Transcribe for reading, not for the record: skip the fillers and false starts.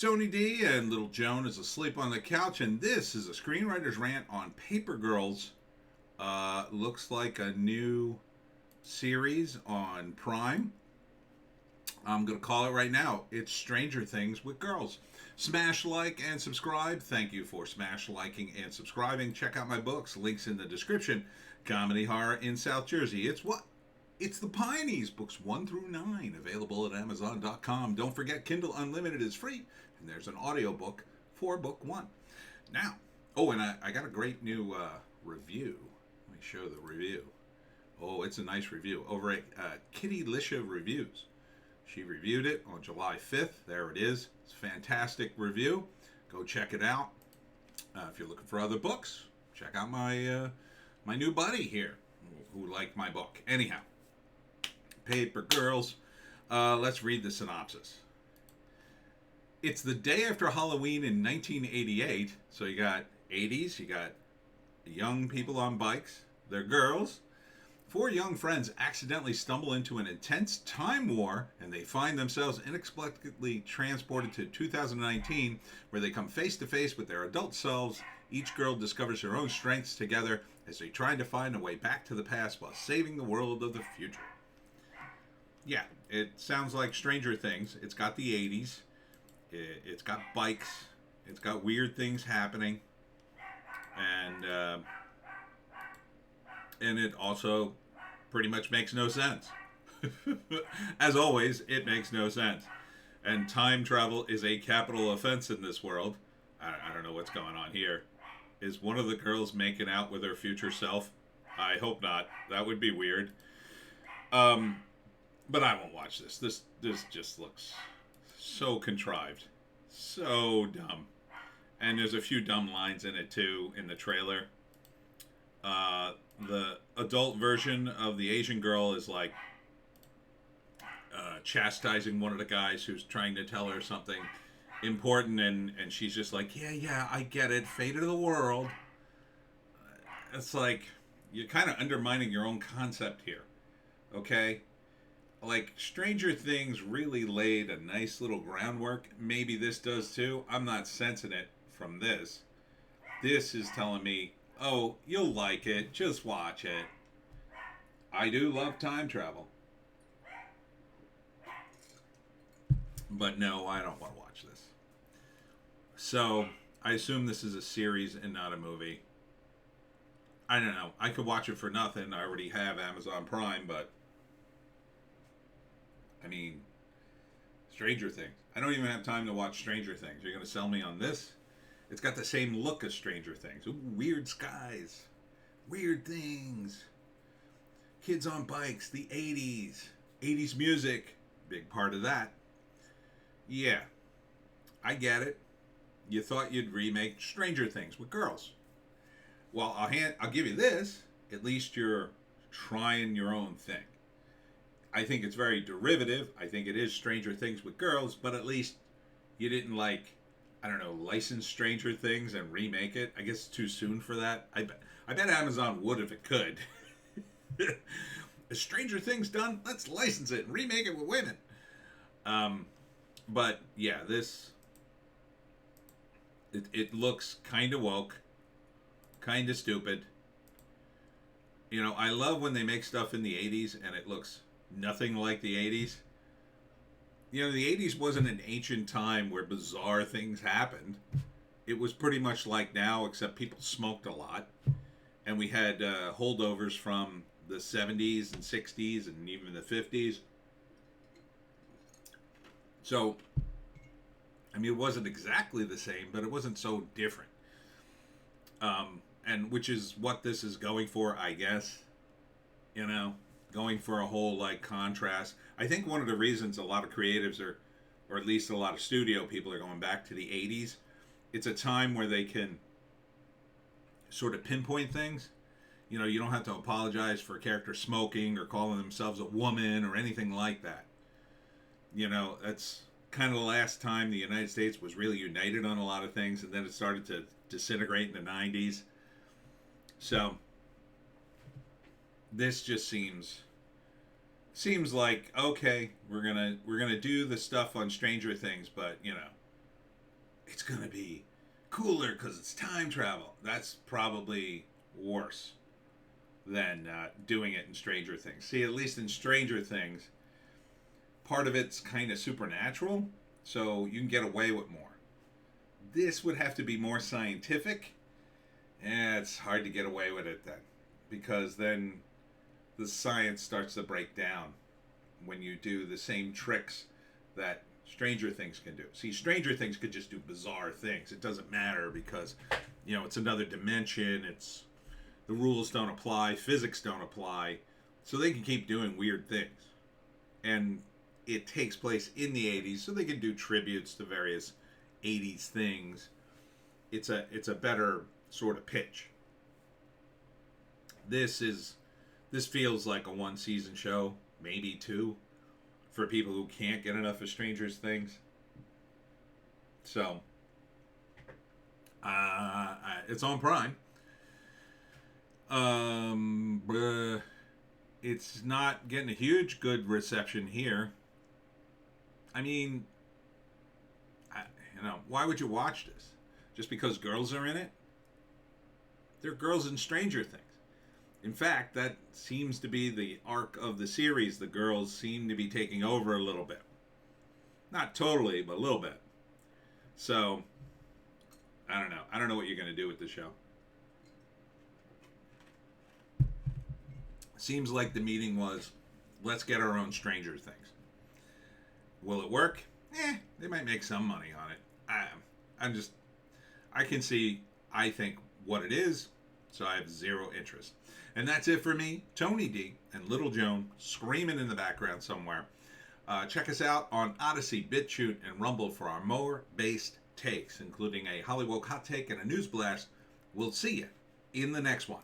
Tony D, and little Joan is asleep on the couch, and this is a Screenwriter's Rant on Paper Girls. Looks like a new series on Prime. I'm going to call it right now. It's Stranger Things with Girls. Smash like and subscribe. Thank you for smash liking and subscribing. Check out my books. Links in the description. Comedy Horror in South Jersey. It's what? It's the Pineys, books 1 through 9, available at Amazon.com. Don't forget, Kindle Unlimited is free, and there's an audiobook for book 1. Now, and I got a great new review. Let me show the review. Oh, it's a nice review over at Kitty Lisha Reviews. She reviewed it on July 5th. There it is. It's a fantastic review. Go check it out. If you're looking for other books, check out my new buddy here who liked my book. Anyhow, Paper Girls. Let's read the synopsis. It's the day after Halloween in 1988. So you got 80s, you got young people on bikes. They're girls. 4 young friends accidentally stumble into an intense time war, and they find themselves inexplicably transported to 2019, where they come face to face with their adult selves. Each girl discovers her own strengths together as they try to find a way back to the past while saving the world of the future. Yeah, it sounds like Stranger Things. It's got the 80s. It's got bikes. It's got weird things happening. And it also pretty much makes no sense. As always, it makes no sense. And time travel is a capital offense in this world. I don't know what's going on here. Is one of the girls making out with her future self? I hope not. That would be weird. But I won't watch this. This just looks so contrived. So dumb. And there's a few dumb lines in it too, in the trailer. The adult version of the Asian girl is like chastising one of the guys who's trying to tell her something important, and she's just like, yeah, I get it, fate of the world. It's like, you're kind of undermining your own concept here, okay? Like, Stranger Things really laid a nice little groundwork. Maybe this does too. I'm not sensing it from this. This is telling me, oh, you'll like it, just watch it. I do love time travel. But no, I don't want to watch this. So, I assume this is a series and not a movie. I don't know. I could watch it for nothing. I already have Amazon Prime, but I mean, Stranger Things. I don't even have time to watch Stranger Things. You're going to sell me on this? It's got the same look as Stranger Things. Ooh, weird skies. Weird things. Kids on bikes. The 80s. 80s music. Big part of that. Yeah. I get it. You thought you'd remake Stranger Things with girls. Well, I'll give you this. At least you're trying your own thing. I think it's very derivative. I think it is Stranger Things with girls, but at least you didn't license Stranger Things and remake it. I guess it's too soon for that. I bet Amazon would if it could. Is Stranger Things done? Let's license it and remake it with women. But yeah, it looks kind of woke, kind of stupid. You know, I love when they make stuff in the 80s and it looks nothing like the 80s. You know, the 80s wasn't an ancient time where bizarre things happened. It was pretty much like now, except people smoked a lot. And we had holdovers from the 70s and 60s and even the 50s. So, I mean, it wasn't exactly the same, but it wasn't so different. And which is what this is going for, I guess. You know? Going for a whole like contrast. I think one of the reasons a lot of creatives or at least a lot of studio people are going back to the 80s, it's a time where they can sort of pinpoint things. You know, you don't have to apologize for a character smoking or calling themselves a woman or anything like that. You know, that's kind of the last time the United States was really united on a lot of things, and then it started to disintegrate in the 90s. So this just seems like, okay, we're gonna do the stuff on Stranger Things, but you know, it's going to be cooler because it's time travel. That's probably worse than doing it in Stranger Things. See, at least in Stranger Things, part of it's kind of supernatural, so you can get away with more. This would have to be more scientific. It's hard to get away with it then, because then the science starts to break down when you do the same tricks that Stranger Things can do. See, Stranger Things could just do bizarre things. It doesn't matter because, it's another dimension. The rules don't apply, physics don't apply, so they can keep doing weird things. And it takes place in the 80s, so they can do tributes to various 80s things. It's a better sort of pitch. This feels like a one season show, maybe two, for people who can't get enough of Stranger Things. So, it's on Prime. It's not getting a huge good reception here. I mean, why would you watch this? Just because girls are in it? There are girls in Stranger Things. In fact, that seems to be the arc of the series. The girls seem to be taking over a little bit. Not totally, but a little bit. So, I don't know. I don't know what you're going to do with the show. Seems like the meeting was, let's get our own Stranger Things. Will it work? They might make some money on it. I can see, I think, what it is, so I have zero interest. And that's it for me, Tony D, and Little Joan screaming in the background somewhere. Check us out on Odysee, Bitchute, and Rumble for our more based takes, including a Hollywoke hot take and a news blast. We'll see you in the next one.